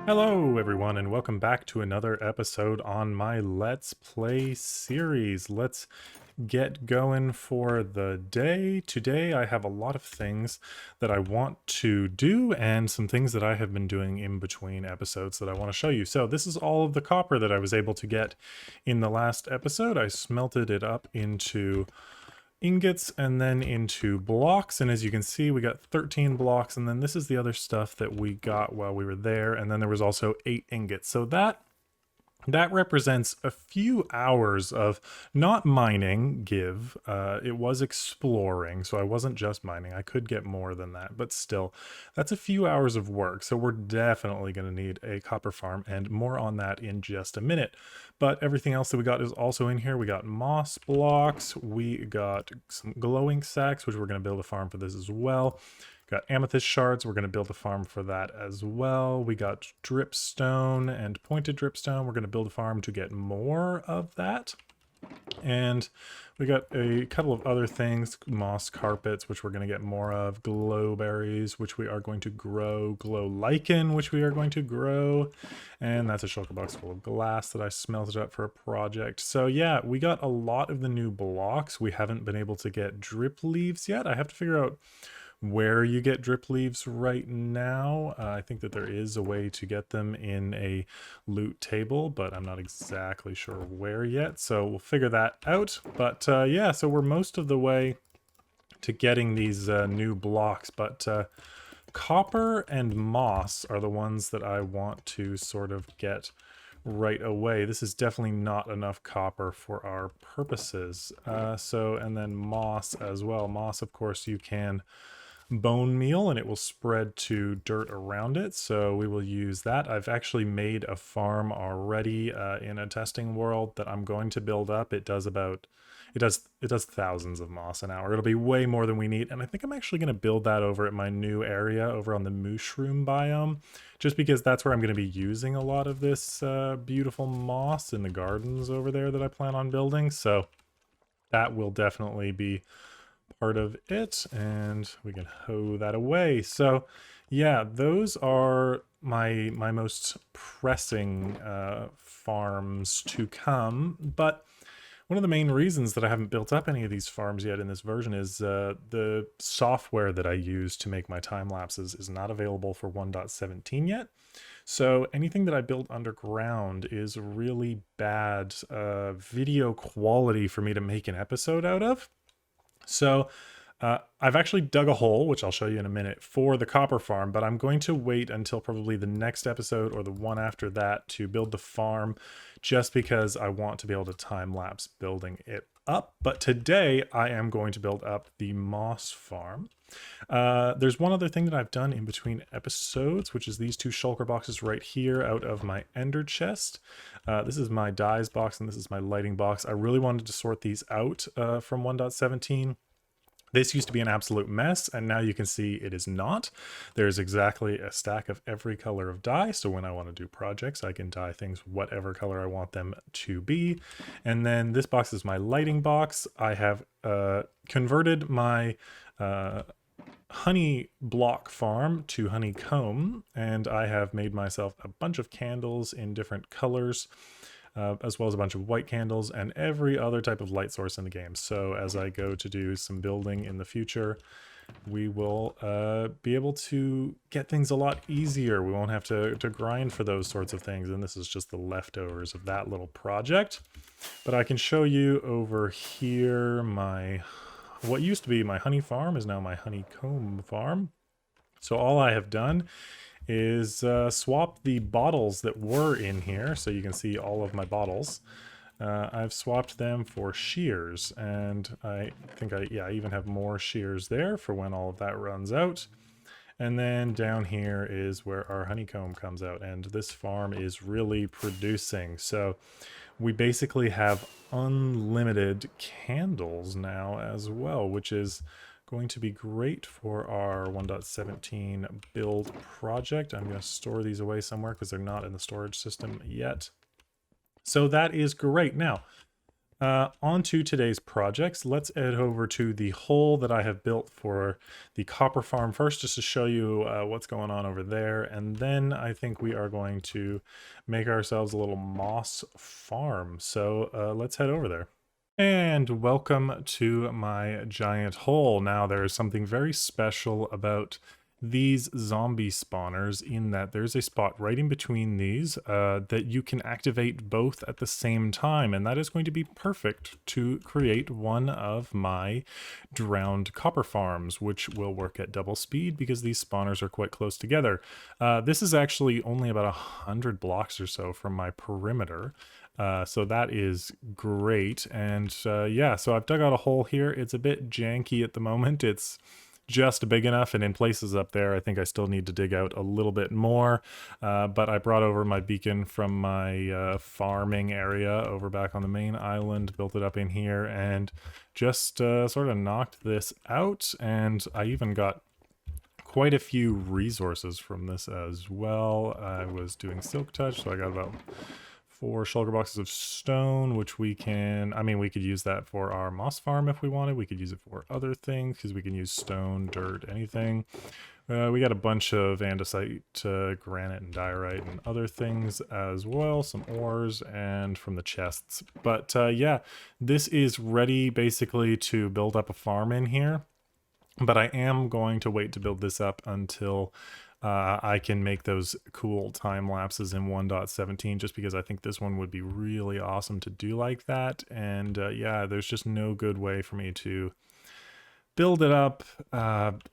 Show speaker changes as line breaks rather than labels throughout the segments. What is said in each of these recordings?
Hello everyone and welcome back to another episode on my Let's Play series. Let's get going for the day. Today I have a lot of things that I want to do and some things that I have been doing in between episodes that I want to show you. So this is all of the copper that I was able to get in the last episode. I smelted it up into ingots and then into blocks, and as you can see we got 13 blocks, and then this is the other stuff that we got while we were there, and then there was also 8 ingots. So that represents a few hours of not mining it was exploring, so I wasn't just mining. I could get more than that, but still, that's a few hours of work. So we're definitely going to need a copper farm, and more on that in just a minute. But everything else that we got is also in here. We got moss blocks, we got some glowing sacks, which we're going to build a farm for this as well. Got amethyst shards, we're going to build a farm for that as well. We got dripstone and pointed dripstone, we're going to build a farm to get more of that. And we got a couple of other things, moss carpets, which we're going to get more of, glow berries, which we are going to grow, glow lichen, which we are going to grow, and that's a shulker box full of glass that I smelted up for a project. So yeah, we got a lot of the new blocks. We haven't been able to get drip leaves yet. I have to figure out where you get drip leaves right now. I think that there is a way to get them in a loot table, but I'm not exactly sure where yet, so we'll figure that out. But yeah, so we're most of the way to getting these new blocks, but copper and moss are the ones that I want to sort of get right away. This is definitely not enough copper for our purposes. And then moss as well. Moss, of course, you can bone meal and it will spread to dirt around it, so we will use that. I've actually made a farm already in a testing world that I'm going to build up. It does thousands of moss an hour. It'll be way more than we need, and I think I'm actually going to build that over at my new area over on the mushroom biome, just because that's where I'm going to be using a lot of this beautiful moss in the gardens over there that I plan on building. So that will definitely be part of it, and we can hoe that away. So yeah, those are my most pressing farms to come. But one of the main reasons that I haven't built up any of these farms yet in this version is the software that I use to make my time lapses is not available for 1.17 yet. So anything that I build underground is really bad video quality for me to make an episode out of. So I've actually dug a hole, which I'll show you in a minute, for the copper farm, but I'm going to wait until probably the next episode or the one after that to build the farm, just because I want to be able to time-lapse building it up. But today I am going to build up the moss farm. There's one other thing that I've done in between episodes, which is these two shulker boxes right here out of my ender chest. This is my dyes box and this is my lighting box. I really wanted to sort these out from 1.17. This used to be an absolute mess, and now you can see it is not. There's exactly a stack of every color of dye, so when I want to do projects, I can dye things whatever color I want them to be. And then this box is my lighting box. I have converted my honey block farm to honeycomb, and I have made myself a bunch of candles in different colors, as well as a bunch of white candles and every other type of light source in the game. So as I go to do some building in the future, we will be able to get things a lot easier. We won't have to grind for those sorts of things, and this is just the leftovers of that little project. But I can show you over here what used to be my honey farm is now my honeycomb farm. So all I have done is swap the bottles that were in here, so you can see all of my bottles. I've swapped them for shears, and I think I even have more shears there for when all of that runs out. And then down here is where our honeycomb comes out, and this farm is really producing. So we basically have unlimited candles now as well, which is going to be great for our 1.17 build project. I'm going to store these away somewhere because they're not in the storage system yet. So that is great. Now, On to today's projects. Let's head over to the hole that I have built for the copper farm first, just to show you what's going on over there. And then I think we are going to make ourselves a little moss farm. So let's head over there. And welcome to my giant hole. Now, there is something very special about these zombie spawners in that there's a spot right in between these that you can activate both at the same time, and that is going to be perfect to create one of my drowned copper farms, which will work at double speed because these spawners are quite close together. This is actually only about 100 blocks or so from my perimeter. So that is great. And yeah, so I've dug out a hole here. It's a bit janky at the moment. It's just big enough, and in places up there I think I still need to dig out a little bit more, but I brought over my beacon from my farming area over back on the main island, built it up in here, and just sort of knocked this out. And I even got quite a few resources from this as well. I was doing silk touch, so I got about 4 shulker boxes of stone, which we can, I mean, we could use that for our moss farm if we wanted. We could use it for other things because we can use stone, dirt, anything. We got a bunch of andesite, granite, and diorite, and other things as well. Some ores, and from the chests. But yeah, this is ready basically to build up a farm in here. But I am going to wait to build this up until I can make those cool time lapses in 1.17, just because I think this one would be really awesome to do like that. And yeah, there's just no good way for me to build it up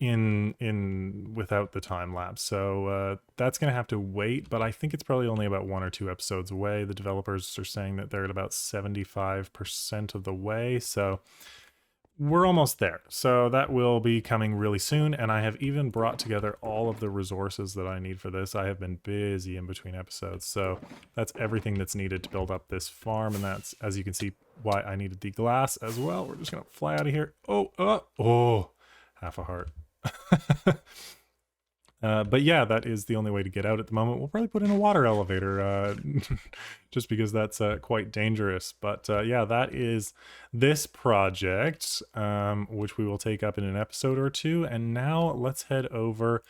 in without the time lapse. So that's gonna have to wait, but I think it's probably only about 1 or 2 episodes away. The developers are saying that they're at about 75% of the way, so we're almost there. So that will be coming really soon, and I have even brought together all of the resources that I need for this. I have been busy in between episodes, so that's everything that's needed to build up this farm, and that's, as you can see, why I needed the glass as well. We're just gonna fly out of here. Oh, half a heart. But yeah, that is the only way to get out at the moment. We'll probably put in a water elevator, just because that's quite dangerous. But yeah, that is this project, which we will take up in an episode or two. And now let's head over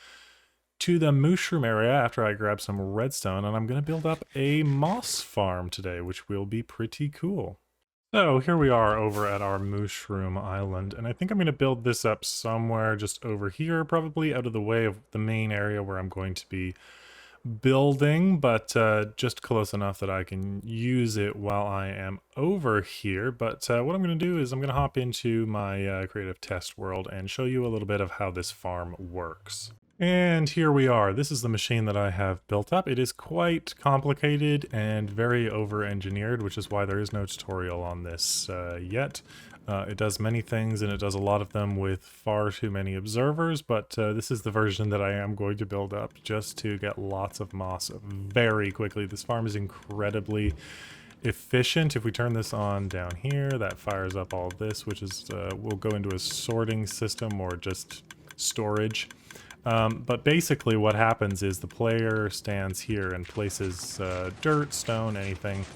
to the mushroom area after I grab some redstone. And I'm going to build up a moss farm today, which will be pretty cool. So here we are over at our mushroom island, and I think I'm going to build this up somewhere just over here, probably out of the way of the main area where I'm going to be building, but just close enough that I can use it while I am over here. But what I'm going to do is I'm going to hop into my creative test world and show you a little bit of how this farm works. And here we are. This is the machine that I have built up. It is quite complicated and very over-engineered, which is why there is no tutorial on this yet. It does many things, and it does a lot of them with far too many observers, but this is the version that I am going to build up just to get lots of moss very quickly. This farm is incredibly efficient. If we turn this on down here, that fires up all of this, which is will go into a sorting system or just storage. But basically what happens is the player stands here and places dirt, stone, anything,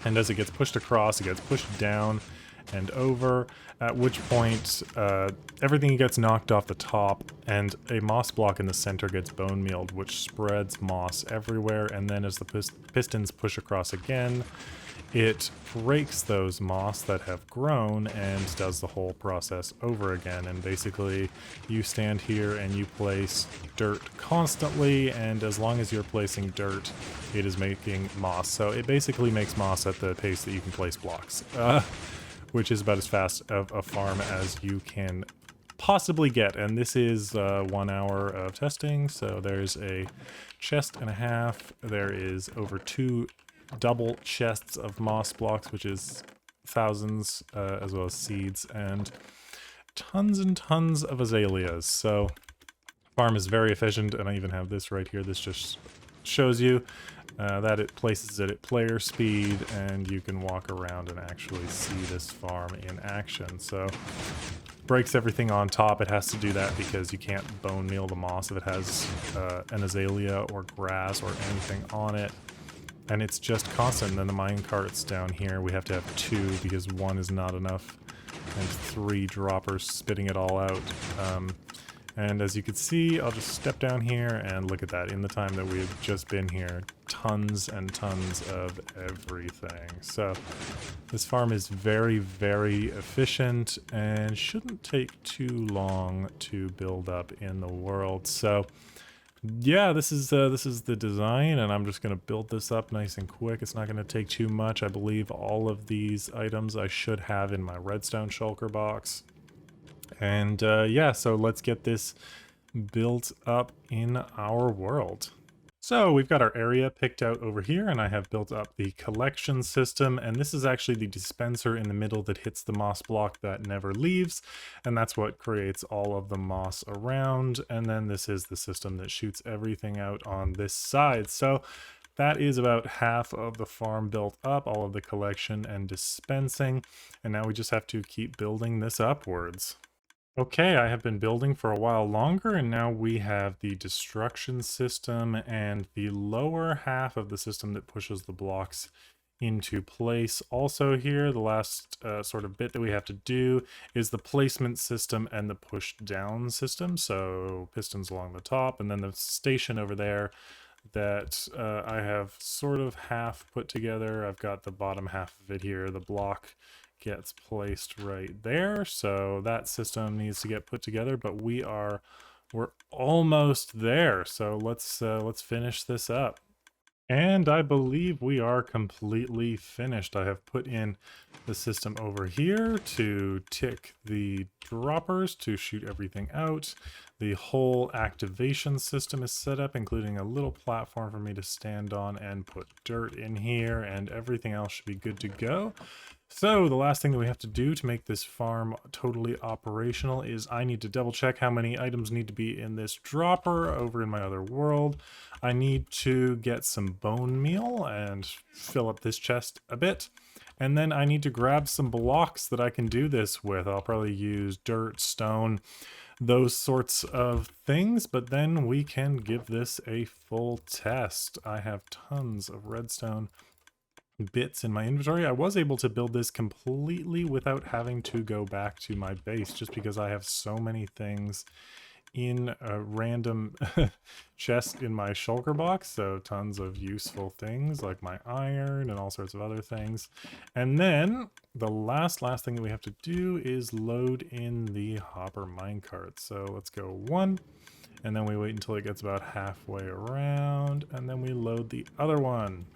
and as it gets pushed across, it gets pushed down and over, at which point everything gets knocked off the top, and a moss block in the center gets bone mealed, which spreads moss everywhere. And then as the pistons push across again, it breaks those moss that have grown and does the whole process over again. And basically you stand here and you place dirt constantly, and as long as you're placing dirt, it is making moss. So it basically makes moss at the pace that you can place blocks, which is about as fast of a farm as you can possibly get. And this is 1 hour of testing, so there's a chest and a half. There is over 2 double chests of moss blocks, which is thousands, as well as seeds, and tons of azaleas. So farm is very efficient, and I even have this right here. This just shows you that it places it at player speed, and you can walk around and actually see this farm in action. So breaks everything on top. It has to do that because you can't bone meal the moss if it has an azalea or grass or anything on it. and it's just constant. And then the mine carts down here, we have to have 2 because 1 is not enough, and 3 droppers spitting it all out. And as you can see, I'll just step down here and look at that. In the time that we've just been here, tons and tons of everything. So this farm is very, very efficient and shouldn't take too long to build up in the world. So yeah, this is the design, and I'm just going to build this up nice and quick. It's not going to take too much. I believe all of these items I should have in my redstone shulker box. And yeah, so let's get this built up in our world. So we've got our area picked out over here, and I have built up the collection system, and this is actually the dispenser in the middle that hits the moss block that never leaves, and that's what creates all of the moss around. And then this is the system that shoots everything out on this side. So that is about half of the farm built up, all of the collection and dispensing, and now we just have to keep building this upwards. Okay, I have been building for a while longer, and now we have the destruction system and the lower half of the system that pushes the blocks into place. Also here, the last sort of bit that we have to do is the placement system and the push down system. So pistons along the top, and then the station over there that I have sort of half put together. I've got the bottom half of it here. The block gets placed right there, so that system needs to get put together, but we're almost there. So let's finish this up. And I believe we are completely finished. I have put in the system over here to tick the droppers to shoot everything out. The whole activation system is set up, including a little platform for me to stand on and put dirt in here, and everything else should be good to go. So the last thing that we have to do to make this farm totally operational is I need to double check how many items need to be in this dropper over in my other world. I need to get some bone meal and fill up this chest a bit. And then I need to grab some blocks that I can do this with. I'll probably use dirt, stone, those sorts of things, but then we can give this a full test. I have tons of redstone bits in my inventory. I was able to build this completely without having to go back to my base, just because I have so many things in a random chest in my shulker box. So tons of useful things like my iron and all sorts of other things. And then the last thing that we have to do is load in the hopper minecart. So let's go 1, and then we wait until it gets about halfway around, and then we load the other one.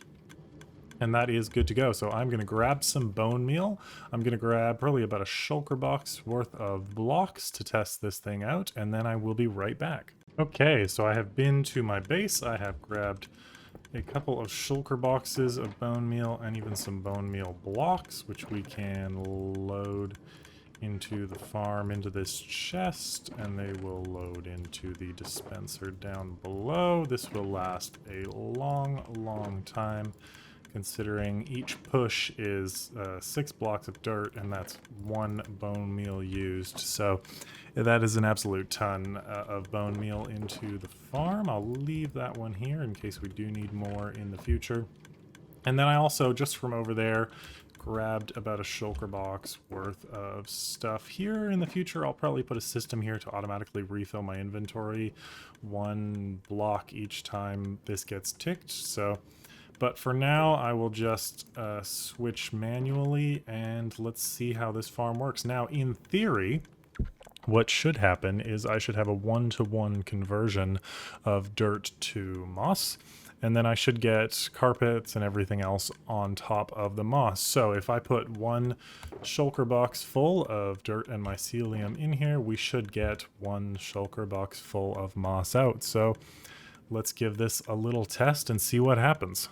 And that is good to go. So I'm going to grab some bone meal. I'm going to grab probably about a shulker box worth of blocks to test this thing out, and then I will be right back. Okay, so I have been to my base. I have grabbed a couple of shulker boxes of bone meal and even some bone meal blocks, which we can load into the farm, into this chest, and they will load into the dispenser down below. This will last a long time, considering each push is 6 blocks of dirt, and that's 1 bone meal used. So that is an absolute ton of bone meal into the farm. I'll leave that one here in case we do need more in the future. And then I also, just from over there, grabbed about a shulker box worth of stuff. Here in the future, I'll probably put a system here to automatically refill my inventory, 1 block each time this gets ticked. But for now, I will just switch manually, and let's see how this farm works. Now, in theory, what should happen is I should have a 1-to-1 conversion of dirt to moss, and then I should get carpets and everything else on top of the moss. So if I put 1 shulker box full of dirt and mycelium in here, we should get 1 shulker box full of moss out. So let's give this a little test and see what happens.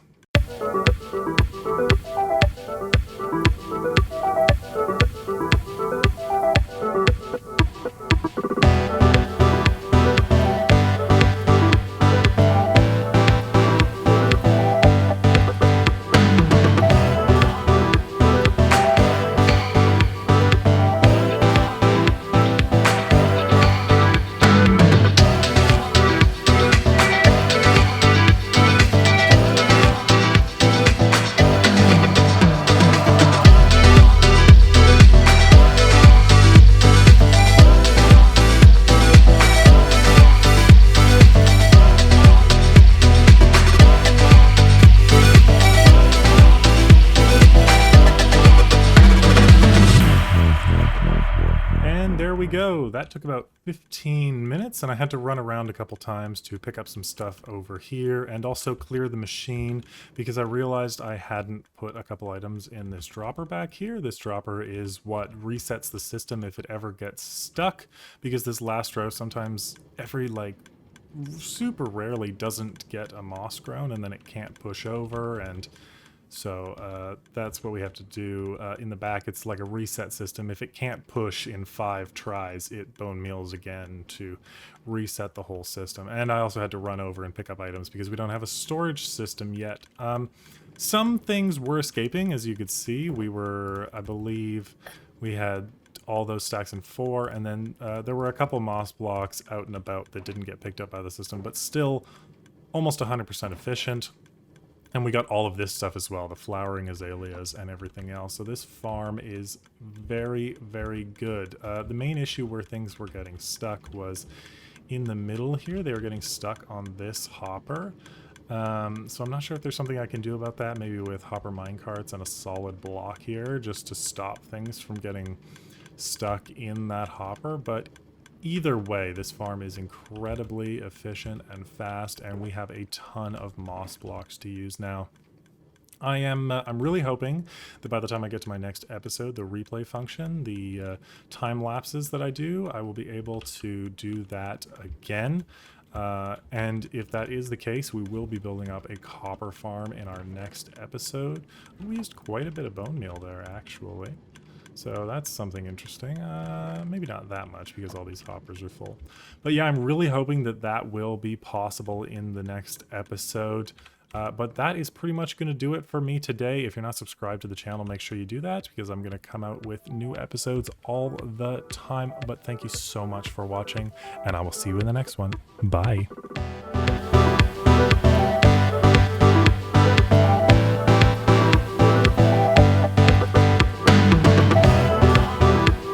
And there we go. That took about 15 minutes, and I had to run around a couple times to pick up some stuff over here and also clear the machine because I realized I hadn't put a couple items in this dropper back here. This dropper is what resets the system if it ever gets stuck, because this last row sometimes every super rarely doesn't get a moss grown and then it can't push over, and so that's what we have to do. In the back, it's like a reset system. If it can't push in 5 tries, it bone meals again to reset the whole system. And I also had to run over and pick up items because we don't have a storage system yet. Some things were escaping, as you could see. I believe we had all those stacks in 4, and then there were a couple moss blocks out and about that didn't get picked up by the system, but still almost 100% efficient. And we got all of this stuff as well, the flowering azaleas and everything else. So this farm is very, very good. The main issue where things were getting stuck was in the middle here. They were getting stuck on this hopper. So I'm not sure if there's something I can do about that, maybe with hopper minecarts and a solid block here, just to stop things from getting stuck in that hopper. But either way, this farm is incredibly efficient and fast, and we have a ton of moss blocks to use now. I'm really hoping that by the time I get to my next episode, the replay function, the time lapses that I do, I will be able to do that again. And if that is the case, we will be building up a copper farm in our next episode. We used quite a bit of bone meal there, actually. So that's something interesting. Maybe not that much because all these hoppers are full. But yeah, I'm really hoping that that will be possible in the next episode. But that is pretty much going to do it for me today. If you're not subscribed to the channel, make sure you do that because I'm going to come out with new episodes all the time. But thank you so much for watching, and I will see you in the next one. Bye.